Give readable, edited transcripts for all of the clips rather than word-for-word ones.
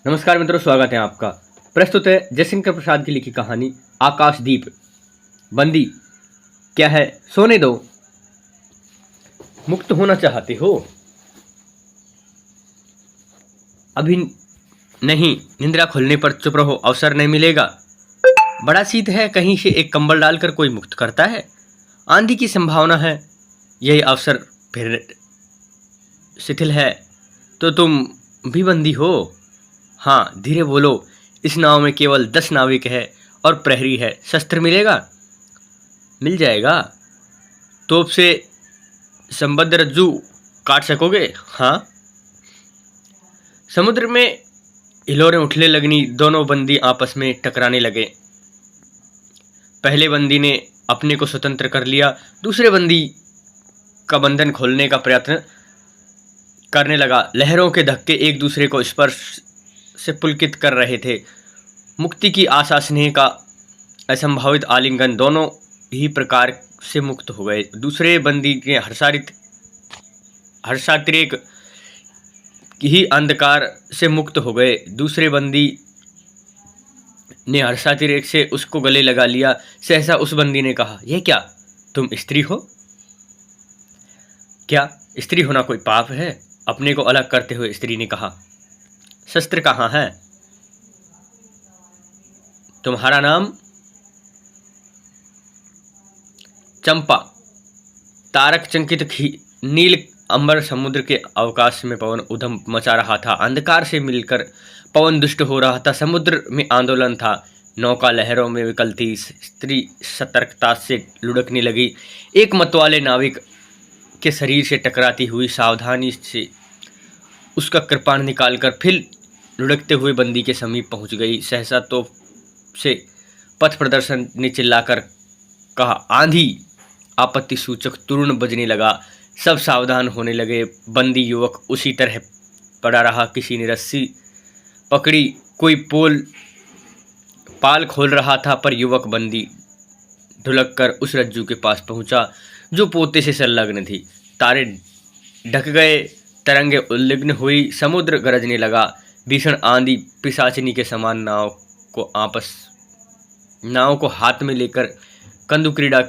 नमस्कार मित्रों, स्वागत है आपका। प्रस्तुत है जयशंकर प्रसाद की लिखी कहानी आकाशदीप। बंदी, क्या है? सोने दो। मुक्त होना चाहते हो? अभी नहीं, निंद्रा खुलने पर चुप रहो, अवसर नहीं मिलेगा। बड़ा शीत है, कहीं से एक कंबल डालकर कोई मुक्त करता है। आंधी की संभावना है, यही अवसर फिर शिथिल है तो तुम भी बंदी हो। हाँ, धीरे बोलो। इस नाव में केवल 10 नाविक है और प्रहरी है। शस्त्र मिलेगा? मिल जाएगा। तोप से संबद्ध रज्जू काट सकोगे? हाँ। समुद्र में हिलोरें उठने लगनी, दोनों बंदी आपस में टकराने लगे। पहले बंदी ने अपने को स्वतंत्र कर लिया, दूसरे बंदी का बंधन खोलने का प्रयत्न करने लगा। लहरों के धक्के एक दूसरे को स्पर्श से पुलकित कर रहे थे। मुक्ति की आशा, स्नेह का असंभावित आलिंगन, दोनों ही प्रकार से मुक्त हो गए। दूसरे बंदी के हर्षातिरेक ही अंधकार से मुक्त हो गए। दूसरे बंदी ने हर्षातिरेक से उसको गले लगा लिया। सहसा उस बंदी ने कहा, यह क्या, तुम स्त्री हो? क्या स्त्री होना कोई पाप है? अपने को अलग करते हुए स्त्री ने कहा। शस्त्र कहाँ है? तुम्हारा नाम? चंपा। तारक चंकित नील अंबर समुद्र के अवकाश में पवन उधम मचा रहा था। अंधकार से मिलकर पवन दुष्ट हो रहा था। समुद्र में आंदोलन था। नौका लहरों में विकल थी। स्त्री सतर्कता से लुढ़कने लगी। एक मतवाले नाविक के शरीर से टकराती हुई सावधानी से उसका कृपाण निकालकर फिर लुढ़कते हुए बंदी के समीप पहुंच गई। सहसा तो से पथ प्रदर्शन ने चिल्लाकर कहा, आंधी! आपत्ति सूचक तुरंत बजने लगा। सब सावधान होने लगे। बंदी युवक उसी तरह पड़ा रहा। किसी ने रस्सी पकड़ी, कोई पाल खोल रहा था, पर युवक बंदी ढुलक कर उस रज्जू के पास पहुंचा जो पोते से संलग्न थी। तारे ढक गए, तरंगे उद्विग्न हुई, समुद्र गरजने लगा। भीषण आंधी पिशाचिनी के समान नाव को हाथ में लेकर कंदु क्रीड़ा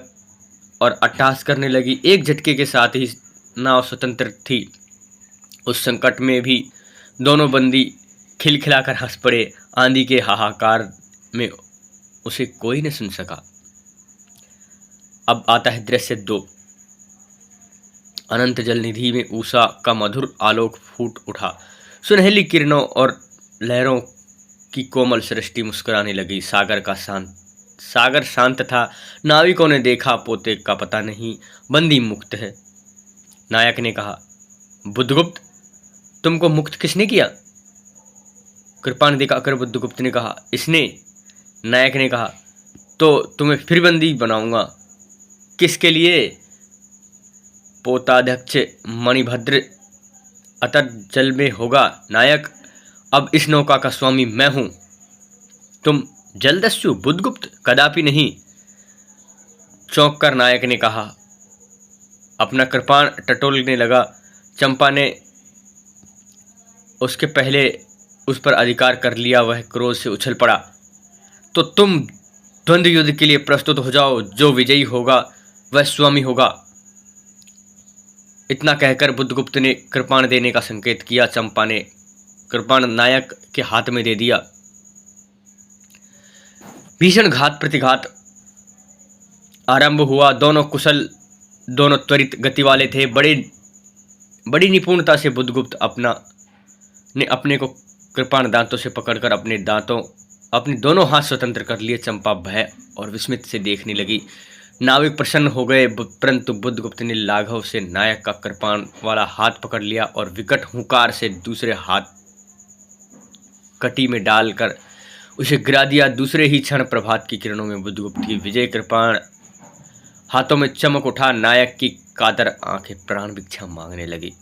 और अट्टहास करने लगी। एक झटके के साथ ही नाव स्वतंत्र थी। उस संकट में भी दोनों बंदी खिलखिलाकर हंस पड़े। आंधी के हाहाकार में उसे कोई न सुन सका। अब आता है दृश्य 2। अनंत जल निधि में उषा का मधुर आलोक फूट उठा। सुनहली किरणों और लहरों की कोमल सृष्टि मुस्कुराने लगी। सागर शांत था। नाविकों ने देखा, पोते का पता नहीं, बंदी मुक्त है। नायक ने कहा, बुद्धगुप्त, तुमको मुक्त किसने किया? कृपाण दिखाकर बुद्धगुप्त ने कहा, इसने। नायक ने कहा, तो तुम्हें फिर बंदी बनाऊंगा। किसके लिए? पोताध्यक्ष मणिभद्र अतर जल में होगा। नायक, अब इस नौका का स्वामी मैं हूं। तुम जलदस्यु? बुद्धगुप्त, कदापि नहीं। चौंक कर नायक ने कहा। अपना कृपाण टटोलने लगा। चंपा ने उसके पहले उस पर अधिकार कर लिया। वह क्रोध से उछल पड़ा। तो तुम द्वंद्व युद्ध के लिए प्रस्तुत हो जाओ। जो विजयी होगा वह स्वामी होगा। इतना कहकर बुद्धगुप्त ने कृपाण देने का संकेत किया। चंपा ने कृपाण नायक के हाथ में दे दिया। भीषण घात प्रतिघात आरंभ हुआ। दोनों कुशल, दोनों त्वरित गति वाले थे। बड़ी निपुणता से बुद्धगुप्त ने अपने को कृपाण दांतों से पकड़कर अपने दोनों हाथ स्वतंत्र कर लिए। चंपा भय और विस्मित से देखने लगी। नाविक प्रसन्न हो गए, परंतु बुद्धगुप्त ने लाघव से नायक का कृपाण वाला हाथ पकड़ लिया और विकट हुंकार से दूसरे हाथ कटी में डालकर उसे गिरा दिया। दूसरे ही क्षण प्रभात की किरणों में बुद्धगुप्त की विजय कृपाण हाथों में चमक उठा। नायक की कातर आंखें प्राण भिक्षा मांगने लगी।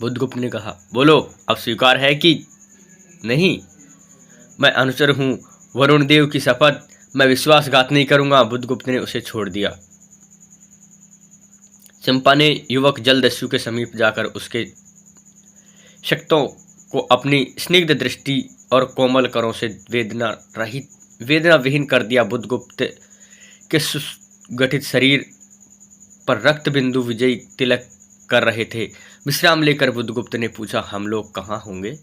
बुद्धगुप्त ने कहा, बोलो, अब स्वीकार है कि नहीं? मैं अनुचर हूं, वरुण देव की शपथ, मैं विश्वासघात नहीं करूंगा। बुद्धगुप्त ने उसे छोड़ दिया। चंपा ने युवक जलदस्यु के समीप जाकर उसके शक्तों को अपनी स्निग्ध दृष्टि और कोमल करों से वेदना विहीन कर दिया। बुद्धगुप्त के सुगठित शरीर पर रक्त बिंदु विजयी तिलक कर रहे थे। विश्राम लेकर बुद्धगुप्त ने पूछा, हम लोग कहाँ होंगे?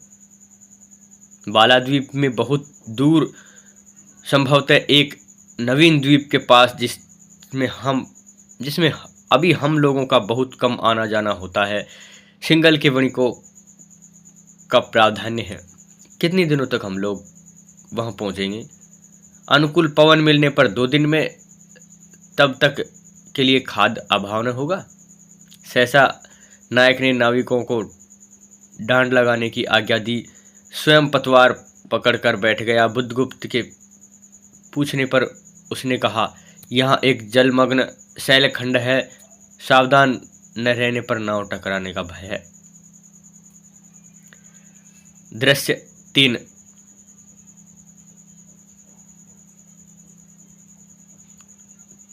बालाद्वीप में बहुत दूर, संभवतः एक नवीन द्वीप के पास, जिसमें अभी हम लोगों का बहुत कम आना जाना होता है। सिंगल के वणिकों का प्राधान्य है। कितने दिनों तक हम लोग वहां पहुंचेंगे? अनुकूल पवन मिलने पर 2 दिन में, तब तक के लिए खाद्य अभाव न होगा। सहसा नायक ने नाविकों को डांड लगाने की आज्ञा दी। स्वयं पतवार पकड़कर बैठ गया। बुद्धगुप्त के पूछने पर उसने कहा, यहाँ एक जलमग्न शैलखंड है, सावधान न रहने पर नाव टकराने का भय है। दृश्य 3।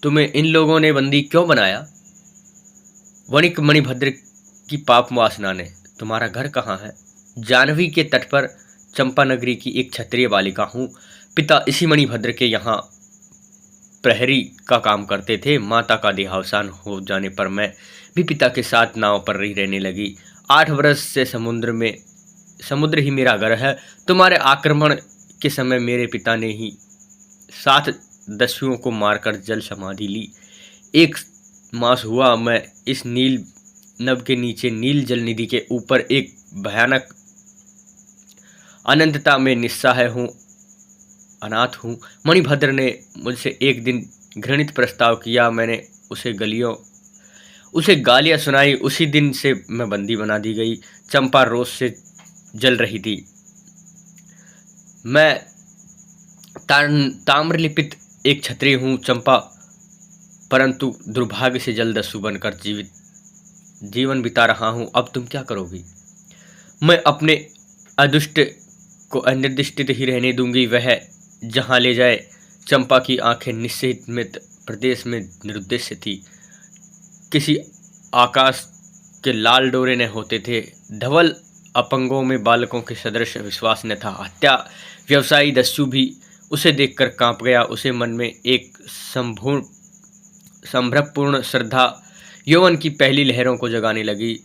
तुम्हें इन लोगों ने बंदी क्यों बनाया? वणिक मणिभद्र की पाप वासना ने। तुम्हारा घर कहाँ है? जानवी के तट पर, चंपा नगरी की एक क्षत्रिय बालिका हूँ। पिता इसी मणिभद्र के यहाँ प्रहरी का काम करते थे। माता का देहावसान हो जाने पर मैं भी पिता के साथ नाव पर ही रहने लगी। 8 वर्ष से समुद्र ही मेरा घर है। तुम्हारे आक्रमण के समय मेरे पिता ने ही 7 दस्युओं को मारकर जल समाधि ली। 1 मास हुआ मैं इस नील नभ के नीचे, नील जल निधि के ऊपर एक भयानक अनंतता में निस्सहाय हूँ, अनाथ हूँ। मणिभद्र ने मुझसे एक दिन घृणित प्रस्ताव किया। मैंने उसे गालियाँ सुनाई। उसी दिन से मैं बंदी बना दी गई। चंपा रोष से जल रही थी। मैं ताम्रलिपित एक क्षत्रिय हूँ चंपा, परंतु दुर्भाग्य से जलदस्यु बनकर जीवन बिता रहा हूँ। अब तुम क्या करोगी? मैं अपने अदुष्ट को अनिर्दिष्टित ही रहने दूंगी, वह जहाँ ले जाए। चंपा की आंखें निश्चित प्रदेश में निरुद्देश्य थी। किसी आकाश के लाल डोरे न होते थे। धवल अपंगों में बालकों के सदृश विश्वास न था। हत्या व्यवसायी दस्यु भी उसे देखकर कांप गया। उसे मन में एक संभ्रमपूर्ण श्रद्धा यौवन की पहली लहरों को जगाने लगी।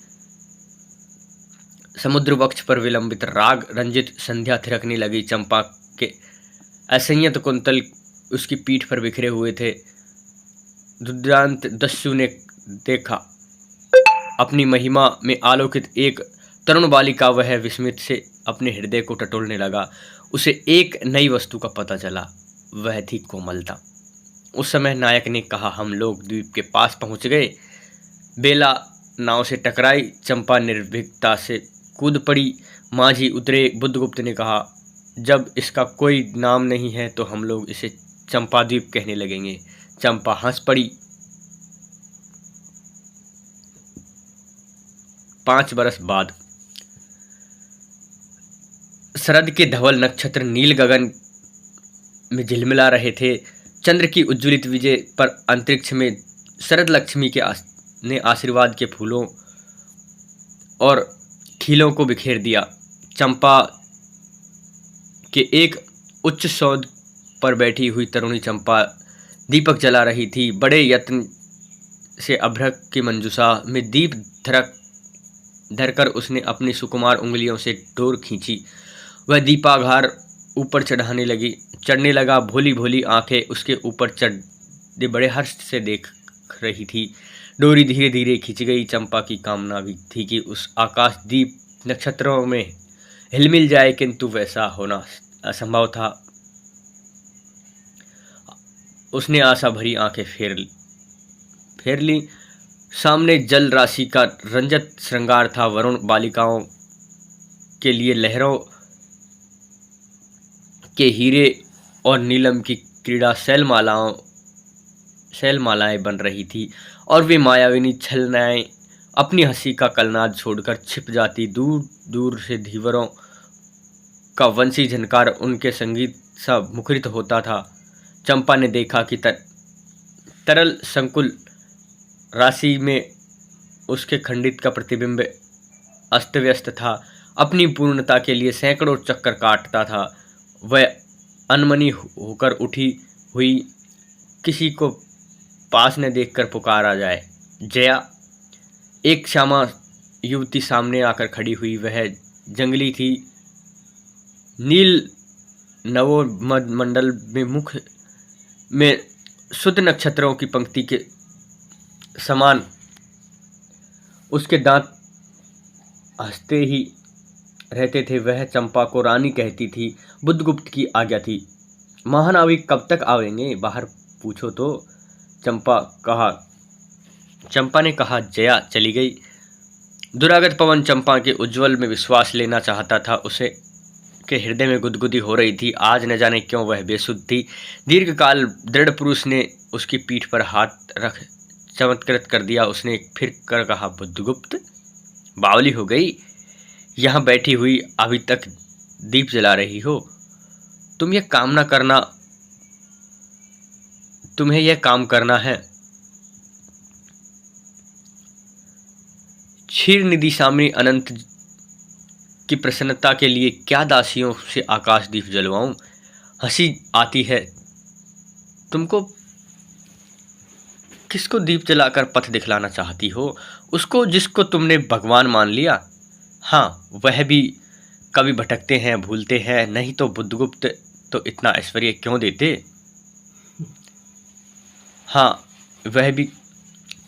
समुद्र वक्ष पर विलंबित राग रंजित संध्या थिरकने लगी। चंपा के असंयत कुंतल उसकी पीठ पर बिखरे हुए थे। दुर्दांत दस्यु ने देखा अपनी महिमा में आलोकित एक तरुण बालिका। वह विस्मित से अपने हृदय को टटोलने लगा। उसे एक नई वस्तु का पता चला, वह थी कोमलता। उस समय नायक ने कहा, हम लोग द्वीप के पास पहुंच गए। बेला नाव से टकराई। चंपा निर्भीकता से कूद पड़ी। माझी उतरे। बुद्धगुप्त ने कहा, जब इसका कोई नाम नहीं है तो हम लोग इसे चंपा द्वीप कहने लगेंगे। चंपा हंस पड़ी। 5 बरस बाद शरद के धवल नक्षत्र नील गगन में झिलमिला रहे थे। चंद्र की उज्ज्वलित विजय पर अंतरिक्ष में शरद लक्ष्मी ने आशीर्वाद के फूलों और खीलों को बिखेर दिया। चंपा के एक उच्च सौध पर बैठी हुई तरुणी चंपा दीपक जला रही थी। बड़े यत्न से अभ्रक की मंजूषा में दीप धरकर उसने अपनी सुकुमार उंगलियों से डोर खींची। वह दीपाघार ऊपर चढ़ने लगा। भोली भोली आंखें उसके ऊपर चढ़ बड़े हर्ष से देख रही थी। डोरी धीरे धीरे खिंच गई। चंपा की कामना भी थी कि उस आकाश दीप नक्षत्रों में हिलमिल जाए, किंतु वैसा होना असंभव था। उसने आशा भरी आंखें फेर ली। सामने जल राशि का रंजक श्रृंगार था। वरुण बालिकाओं के लिए लहरों के हीरे और नीलम की क्रीड़ा शैलमालाएं बन रही थी, और वे मायाविनी छलनाएं अपनी हंसी का कलनाद छोड़कर छिप जाती। दूर दूर से धीवरों का वंशी झनकार उनके संगीत सा मुखरित होता था। चंपा ने देखा कि तरल संकुल राशि में उसके खंडित का प्रतिबिंब अस्त व्यस्त था। अपनी पूर्णता के लिए सैकड़ों चक्कर काटता था। वह अनमनी होकर उठी हुई किसी को पास न देखकर पुकार आ जाए, जया। एक श्यामा युवती सामने आकर खड़ी हुई। वह जंगली थी, नील नवोमंडल में मुख में शुद्ध नक्षत्रों की पंक्ति के समान उसके दांत हंसते ही रहते थे। वह चंपा को रानी कहती थी। बुद्धगुप्त की आज्ञा थी। महानाविक कब तक आवेंगे, बाहर पूछो तो। चंपा ने कहा, जया चली गई। दुरागत पवन चंपा के उज्ज्वल में विश्वास लेना चाहता था। उसे के हृदय में गुदगुदी हो रही थी। आज न जाने क्यों वह बेसुध थी। दीर्घ काल दृढ़ पुरुष ने उसकी पीठ पर हाथ रख चमत्कृत कर दिया। उसने फिर कर कहा, बुद्धगुप्त, बावली हो गई। यहाँ बैठी हुई अभी तक दीप जला रही हो। तुम्हें यह काम करना है। क्षीर निधि सामने अनंत की प्रसन्नता के लिए क्या दासियों से आकाश दीप जलवाऊं। हंसी आती है तुमको। किसको दीप जलाकर पथ दिखलाना चाहती हो? उसको जिसको तुमने भगवान मान लिया। हाँ, वह भी कभी भटकते हैं, भूलते हैं। नहीं तो बुद्धगुप्त तो इतना ऐश्वर्य क्यों देते। हाँ, वह भी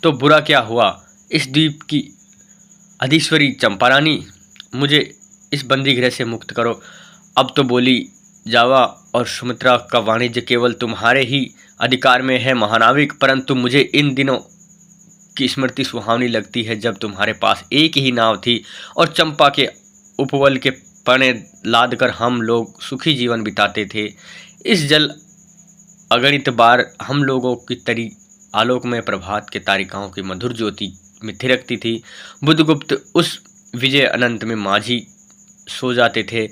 तो बुरा क्या हुआ। इस द्वीप की अधीश्वरी चंपा रानी, मुझे इस बंदीगृह से मुक्त करो। अब तो बोली जावा और सुमित्रा का वाणिज्य केवल तुम्हारे ही अधिकार में है महानाविक। परंतु मुझे इन दिनों की स्मृति सुहावनी लगती है जब तुम्हारे पास एक ही नाव थी और चंपा के उपवल के पने लाद कर हम लोग सुखी जीवन बिताते थे। इस जल अगणित बार हम लोगों की तरी आलोकमय प्रभात के तारिकाओं की मधुर ज्योति में थिरकती थी। बुद्धगुप्त उस विजय अनंत में माझी सो जाते थे,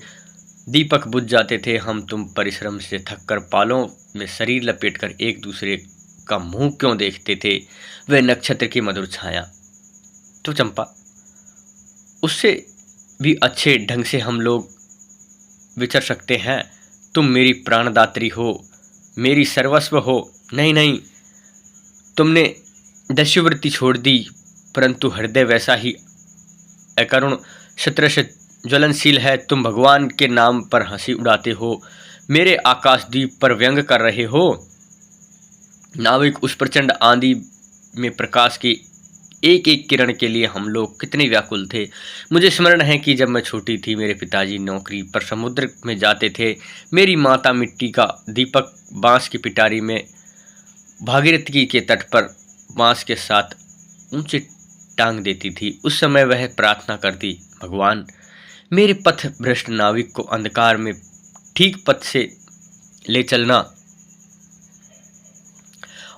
दीपक बुझ जाते थे। हम तुम परिश्रम से थककर पालों में शरीर लपेटकर एक दूसरे का मुंह क्यों देखते थे। वह नक्षत्र की मधुर छाया तो चंपा, उससे भी अच्छे ढंग से हम लोग विचर सकते हैं। तुम मेरी प्राणदात्री हो, मेरी सर्वस्व हो। नहीं, तुमने दस्युवृत्ति छोड़ दी, परंतु हृदय वैसा ही अकरुण शत्रश ज्वलनशील है। तुम भगवान के नाम पर हंसी उड़ाते हो, मेरे आकाशद्वीप पर व्यंग कर रहे हो। नाविक, उस प्रचंड आंधी में प्रकाश की एक एक किरण के लिए हम लोग कितने व्याकुल थे। मुझे स्मरण है कि जब मैं छोटी थी, मेरे पिताजी नौकरी पर समुद्र में जाते थे। मेरी माता मिट्टी का दीपक बांस की पिटारी में भागीरथी के तट पर बांस के साथ ऊंचे टांग देती थी। उस समय वह प्रार्थना करती, भगवान, मेरे पथ भ्रष्ट नाविक को अंधकार में ठीक पथ से ले चलना।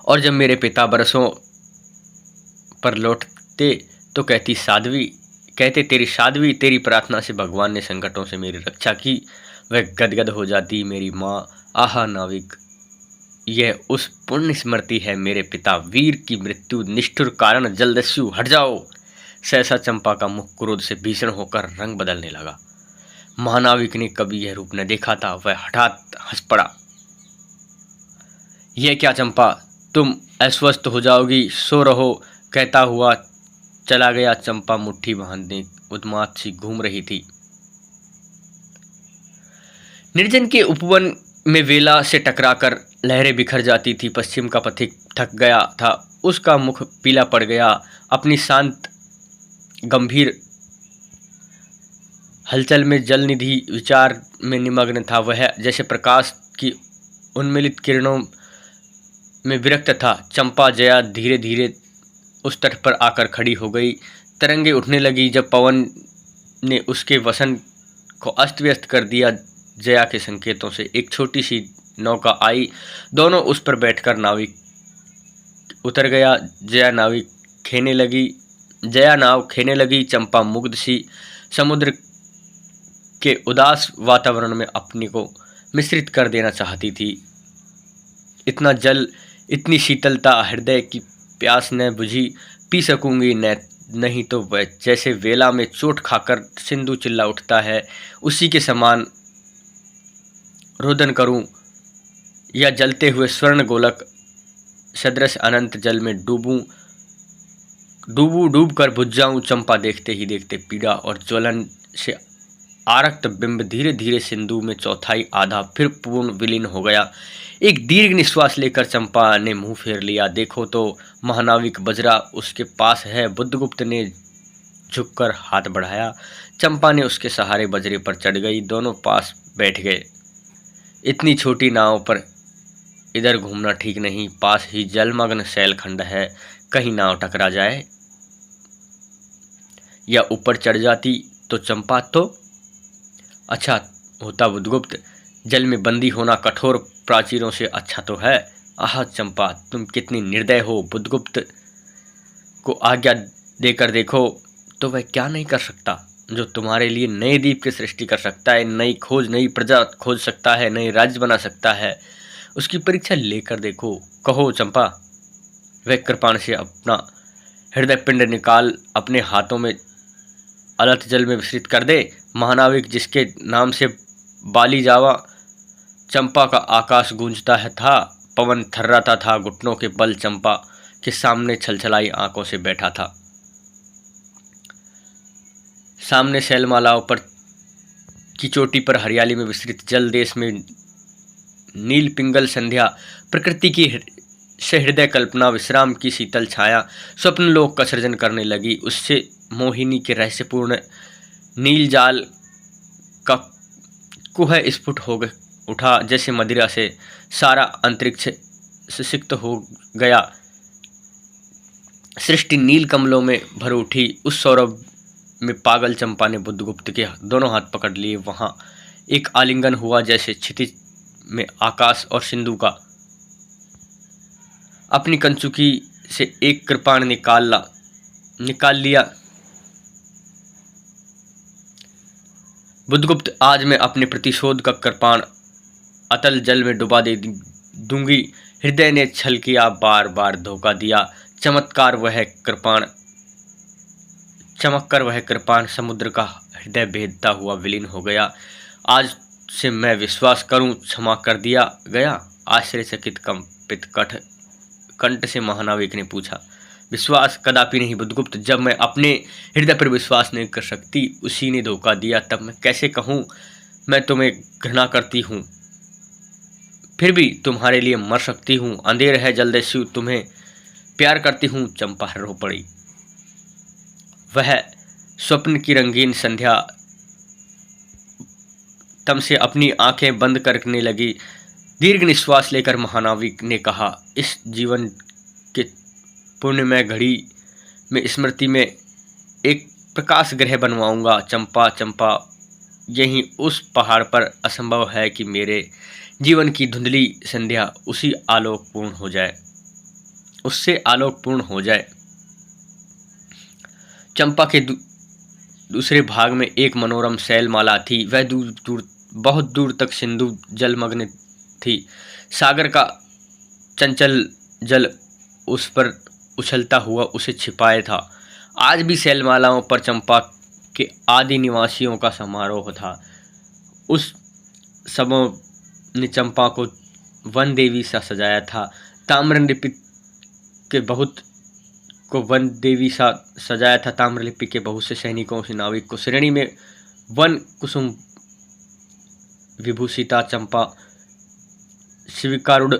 और जब मेरे पिता बरसों पर लौटते तो कहते तेरी साध्वी, तेरी प्रार्थना से भगवान ने संकटों से मेरी रक्षा की। वह गदगद हो जाती। मेरी माँ, आहा नाविक, यह उस पुण्य स्मृति है। मेरे पिता वीर की मृत्यु निष्ठुर कारण जलदस्यु, हट जाओ। सहसा चंपा का मुख क्रोध से भीषण होकर रंग बदलने लगा। महानाविक ने कभी यह रूप न देखा था। वह हठात हंस पड़ा। यह क्या चंपा, तुम अस्वस्थ हो जाओगी, सो रहो, कहता हुआ चला गया। चंपा मुट्ठी बांधने उन्माद सी घूम रही थी। निर्जन के उपवन में वेला से टकराकर लहरें बिखर जाती थी। पश्चिम का पथिक थक गया था, उसका मुख पीला पड़ गया। अपनी शांत गंभीर हलचल में जलनिधि विचार में निमग्न था। वह जैसे प्रकाश की उन्मिलित किरणों में विरक्त था। चंपा जया धीरे धीरे उस तट पर आकर खड़ी हो गई। तरंगे उठने लगी। जब पवन ने उसके वसन को अस्त व्यस्त कर दिया, जया के संकेतों से एक छोटी सी नौका आई। दोनों उस पर बैठकर नाविक उतर गया। जया नाव खेने लगी। चंपा मुग्ध सी समुद्र के उदास वातावरण में अपने को मिश्रित कर देना चाहती थी। इतना जल, इतनी शीतलता, हृदय की प्यास न बुझी, पी सकूंगी न नहीं तो वह जैसे वेला में चोट खाकर सिंधु चिल्ला उठता है, उसी के समान रोदन करूं, या जलते हुए स्वर्ण गोलक सदृश अनंत जल में डूब कर बुझ जाऊं। चंपा देखते ही देखते पीड़ा और ज्वलन से आरक्त बिंब धीरे धीरे सिंधु में चौथाई आधा फिर पूर्ण विलीन हो गया। एक दीर्घ निश्वास लेकर चंपा ने मुंह फेर लिया। देखो तो महानाविक बजरा उसके पास है। बुद्धगुप्त ने झुककर हाथ बढ़ाया। चंपा ने उसके सहारे बजरे पर चढ़ गई। दोनों पास बैठ गए। इतनी छोटी नाव पर इधर घूमना ठीक नहीं, पास ही जलमग्न शैलखंड है, कहीं नाव टकरा जाए या ऊपर चढ़ जाती तो चंपा तो अच्छा होता। बुद्धगुप्त, जल में बंदी होना कठोर प्राचीरों से अच्छा तो है। आह चंपा, तुम कितनी निर्दय हो। बुद्धगुप्त को आज्ञा देकर देखो तो वह क्या नहीं कर सकता, जो तुम्हारे लिए नए द्वीप की सृष्टि कर सकता है, नई खोज, नई प्रजा खोज सकता है, नए राज्य बना सकता है। उसकी परीक्षा लेकर देखो। कहो चंपा। वह कृपाण से अपना हृदय पिंड निकाल अपने हाथों में अनंत जल में विसर्जित कर दे। महानाविक जिसके नाम से बाली जावा चंपा का आकाश गूंजता है था, पवन थर्राता था, घुटनों के बल चंपा के सामने छलछलाई आंखों से बैठा था। सामने शैलमालाओं पर की चोटी पर हरियाली में विस्तृत जल देश में नील पिंगल संध्या, प्रकृति की से हृदय कल्पना, विश्राम की शीतल छाया स्वप्न लोक का सृजन करने लगी। उससे मोहिनी के रहस्यपूर्ण नील जाल का कुह स्फुट हो उठा, जैसे मदिरा से सारा अंतरिक्ष सुसिक्त हो गया। सृष्टि नील कमलों में भर उठी। उस सौरभ में पागल चंपा ने बुद्धगुप्त के दोनों हाथ पकड़ लिए। वहां एक आलिंगन हुआ, जैसे क्षितिज में आकाश और सिंधु का। अपनी कंचुकी से एक कृपाण निकाल लिया। बुद्धगुप्त, आज मैं अपने प्रतिशोध का कृपाण अतल जल में डुबा दे दूंगी। हृदय ने छल किया, बार बार धोखा दिया। चमत्कार वह कृपाण समुद्र का हृदय भेदता हुआ विलीन हो गया। आज से मैं विश्वास करूं क्षमा कर दिया गया। आश्चर्यचकित कंपित कंठ से महानाविक ने पूछा। विश्वास कदापि नहीं बुद्धगुप्त। जब मैं अपने हृदय पर विश्वास नहीं कर सकती, उसी ने धोखा दिया, तब मैं कैसे कहूँ मैं तुम्हें घृणा करती हूँ। फिर भी तुम्हारे लिए मर सकती हूँ। अंधेर है जलदस्यु, तुम्हें प्यार करती हूँ। चंपा रो पड़ी। वह स्वप्न की रंगीन संध्या तम से अपनी आंखें बंद करने लगी। दीर्घ निश्वास लेकर महानाविक ने कहा, इस जीवन के पुण्यमय घड़ी में स्मृति में एक प्रकाश गृह बनवाऊंगा। चंपा चंपा, यहीं उस पहाड़ पर असंभव है कि मेरे जीवन की धुंधली संध्या उससे आलोकपूर्ण हो जाए। चंपा के दूसरे भाग में एक मनोरम शैलमाला थी। वह बहुत दूर तक सिंधु जलमग्न थी। सागर का चंचल जल उस पर उछलता हुआ उसे छिपाए था। आज भी शैलमालाओं पर चंपा के आदि निवासियों का समारोह था। उस समूह ने चंपा को वन देवी सा सजाया था। ताम्रलिपि के बहुत से सैनिकों से नाविक को श्रेणी में वन कुसुम विभूषिता चंपा स्वीकारूढ़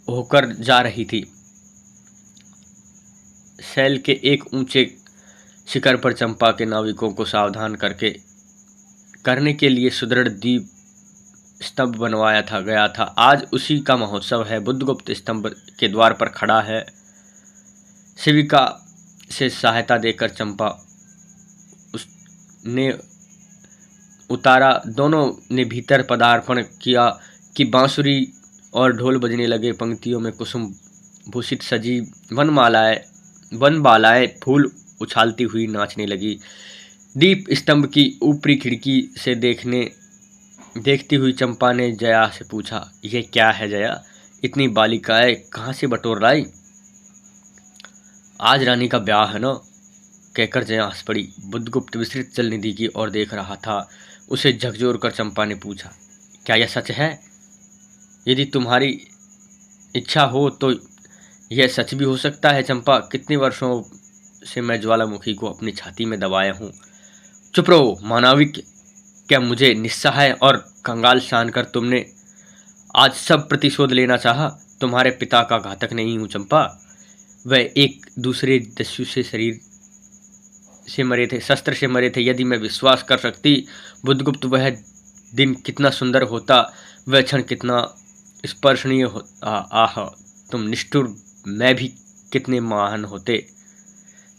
होकर जा रही थी। शैल के एक ऊंचे शिखर पर चंपा के नाविकों को सावधान करने के लिए सुदृढ़ दीप स्तंभ बनवाया गया था। आज उसी का महोत्सव है। बुद्धगुप्त स्तंभ के द्वार पर खड़ा है। शिविका से सहायता देकर चंपा ने उतारा। दोनों ने भीतर पदार्पण किया कि बांसुरी और ढोल बजने लगे। पंक्तियों में कुसुम भूषित सजी वनबालाएं फूल उछालती हुई नाचने लगी। दीप स्तंभ की ऊपरी खिड़की से देखती हुई चंपा ने जया से पूछा, यह क्या है जया? इतनी बालिकाएं कहाँ से बटोर लाई? आज रानी का ब्याह है ना? कहकर जया हंस पड़ी। बुद्धगुप्त विस्तृत जलनिधि की ओर देख रहा था। उसे झकझोर कर चंपा ने पूछा, क्या यह सच है? यदि तुम्हारी इच्छा हो तो यह सच भी हो सकता है चंपा। कितने वर्षों से मैं ज्वालामुखी को अपनी छाती में दबाया हूँ। चुप रहो महानाविक, क्या मुझे निस्सहाय और कंगाल जानकर तुमने आज सब प्रतिशोध लेना चाहा? तुम्हारे पिता का घातक नहीं हूँ चंपा। वह एक दूसरे दस्यु से शरीर से मरे थे, शस्त्र से मरे थे। यदि मैं विश्वास कर सकती बुद्धगुप्त, वह दिन कितना सुंदर होता, वह क्षण कितना स्पर्शनीय होता। आह, तुम निष्ठुर, मैं भी कितने महान होते।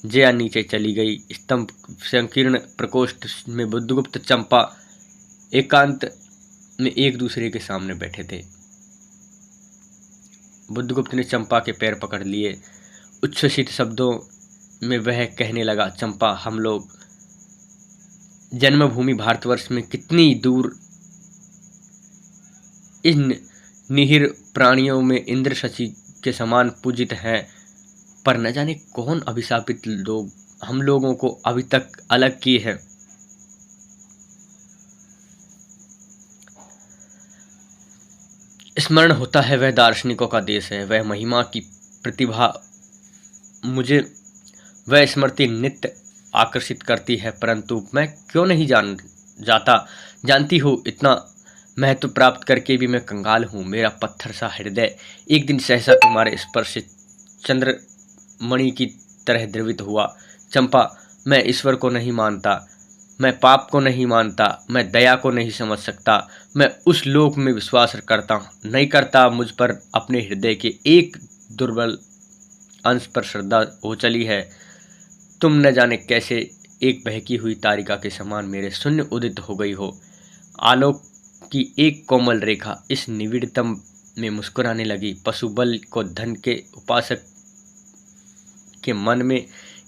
जया नीचे चली गई। स्तंभ संकीर्ण प्रकोष्ठ में बुद्धगुप्त चंपा एकांत में एक दूसरे के सामने बैठे थे। बुद्धगुप्त ने चंपा के पैर पकड़ लिए। उच्छ्वसित शब्दों में वह कहने लगा, चंपा, हम लोग जन्मभूमि भारतवर्ष में कितनी दूर इन निहिर प्राणियों में इंद्र शची के समान पूजित हैं, पर न जाने कौन अभिशापित लोग हम लोगों को अभी तक अलग किए हैं। स्मरण होता है वह दार्शनिकों का देश है, वह महिमा की प्रतिभा, मुझे वह स्मृति नित्य आकर्षित करती है। परंतु मैं क्यों नहीं जानती हूँ, इतना महत्व प्राप्त करके भी मैं कंगाल हूँ। मेरा पत्थर सा हृदय एक दिन सहसा तुम्हारे स्पर्श से चंद्रमणि की तरह द्रवित हुआ। चंपा, मैं ईश्वर को नहीं मानता, मैं पाप को नहीं मानता, मैं दया को नहीं समझ सकता। मैं उस लोक में विश्वास नहीं करता। मुझ पर अपने हृदय के एक दुर्बल अंश पर श्रद्धा हो चली है। तुम न जाने कैसे एक बहकी हुई तारिका के समान मेरे शून्य उदित हो गई हो। आलोक की एक कोमल रेखा इस निविड़तम में मुस्कुराने लगी। पशुबल को धन के उपासक के मन में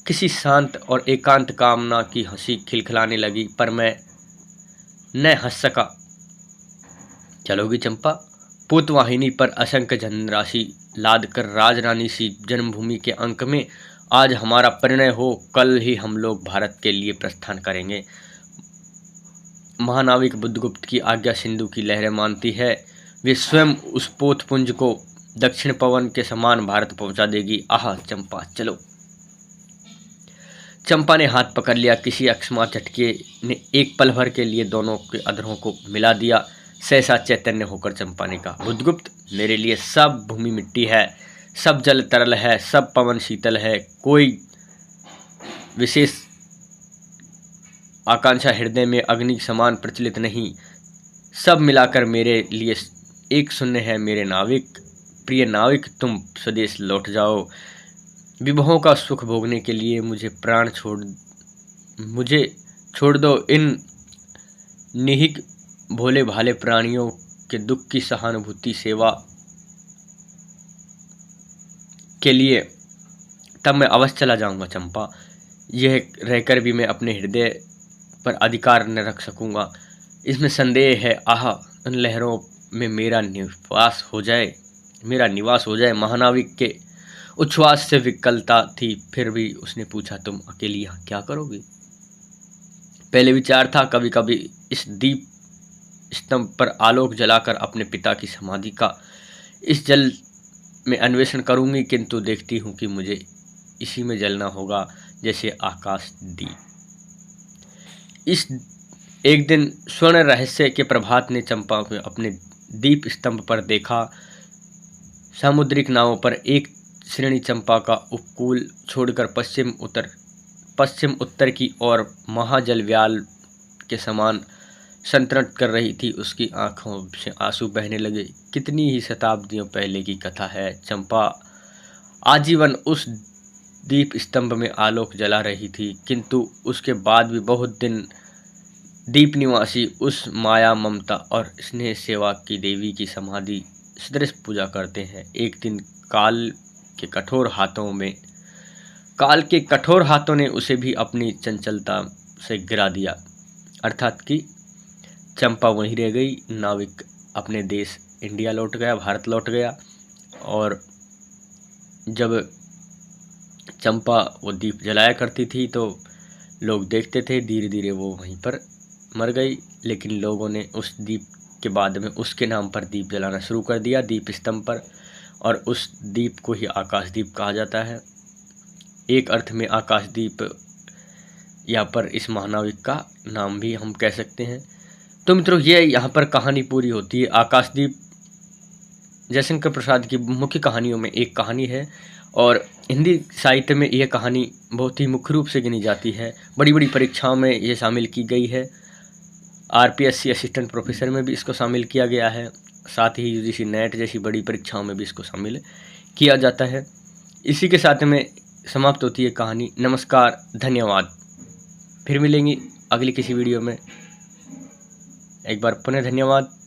किसी शांत और एकांत कामना की हंसी खिलखिलाने लगी, पर मैं न हंस सका। चलोगी चंपा? पूतवाहिनी पर असंख्य धनराशि लाद कर राजरानी सी जन्मभूमि के अंक में आज हमारा परिणय हो। कल ही हम लोग भारत के लिए प्रस्थान करेंगे। महानाविक बुद्धगुप्त की आज्ञा सिंधु की लहरें मानती है। वे स्वयं उस पोतपुंज को दक्षिण पवन के समान भारत पहुंचा देगी। आह चंपा, चलो। चंपा ने हाथ पकड़ लिया। किसी अकस्मात झटके ने एक पल भर के लिए दोनों के अधरों को मिला दिया। सहसा चैतन्य होकर चंपा ने कहा, बुद्धगुप्त, मेरे लिए सब भूमि मिट्टी है, सब जल तरल है, सब पवन शीतल है। कोई विशेष आकांक्षा हृदय में अग्नि समान प्रचलित नहीं। सब मिलाकर मेरे लिए एक शून्य है। मेरे नाविक, प्रिय नाविक, तुम स्वदेश लौट जाओ। विभवों का सुख भोगने के लिए मुझे छोड़ दो। इन निहिक भोले भाले प्राणियों के दुख की सहानुभूति सेवा के लिए तब मैं अवश्य चला जाऊंगा चंपा। यह रहकर भी मैं अपने हृदय पर अधिकार न रख सकूंगा, इसमें संदेह है। आह, उन लहरों में मेरा निवास हो जाए। महानाविक के उच्छ्वास से विकलता थी, फिर भी उसने पूछा, तुम अकेली यहाँ क्या करोगी? पहले विचार था कभी कभी इस दीप स्तंभ पर आलोक जलाकर अपने पिता की समाधि का इस जल में अन्वेषण करूंगी, किंतु देखती हूँ कि मुझे इसी में जलना होगा जैसे आकाश दीप। इस एक दिन स्वर्ण रहस्य के प्रभात ने चंपा को अपने दीप स्तंभ पर देखा। सामुद्रिक नावों पर एक श्रेणी चंपा का उपकूल छोड़कर पश्चिम उत्तर की ओर महाजलव्याल के समान संतरण कर रही थी। उसकी आंखों से आंसू बहने लगे। कितनी ही शताब्दियों पहले की कथा है। चंपा आजीवन उस दीप स्तंभ में आलोक जला रही थी, किंतु उसके बाद भी बहुत दिन दीप निवासी उस माया, ममता और स्नेह सेवा की देवी की समाधि सदृश पूजा करते हैं। एक दिन काल के कठोर हाथों ने उसे भी अपनी चंचलता से गिरा दिया, अर्थात कि चंपा वहीं रह गई। नाविक अपने देश इंडिया लौट गया, भारत लौट गया। और जब चंपा वो दीप जलाया करती थी, तो लोग देखते थे। धीरे धीरे वो वहीं पर मर गई, लेकिन लोगों ने उस दीप के बाद में उसके नाम पर दीप जलाना शुरू कर दिया, दीप स्तंभ पर, और उस दीप को ही आकाशदीप कहा जाता है। एक अर्थ में आकाशदीप यहाँ पर इस महानाविक का नाम भी हम कह सकते हैं। तो मित्रों, ये यहाँ पर कहानी पूरी होती है। आकाशदीप जयशंकर प्रसाद की मुख्य कहानियों में एक कहानी है, और हिंदी साहित्य में यह कहानी बहुत ही मुख्य रूप से गिनी जाती है। बड़ी बड़ी परीक्षाओं में ये शामिल की गई है। आरपीएससी असिस्टेंट प्रोफेसर में भी इसको शामिल किया गया है, साथ ही यूजीसी नेट जैसी बड़ी परीक्षाओं में भी इसको शामिल किया जाता है। इसी के साथ में समाप्त होती है कहानी। नमस्कार, धन्यवाद। फिर मिलेंगे अगली किसी वीडियो में। एक बार पुनः धन्यवाद।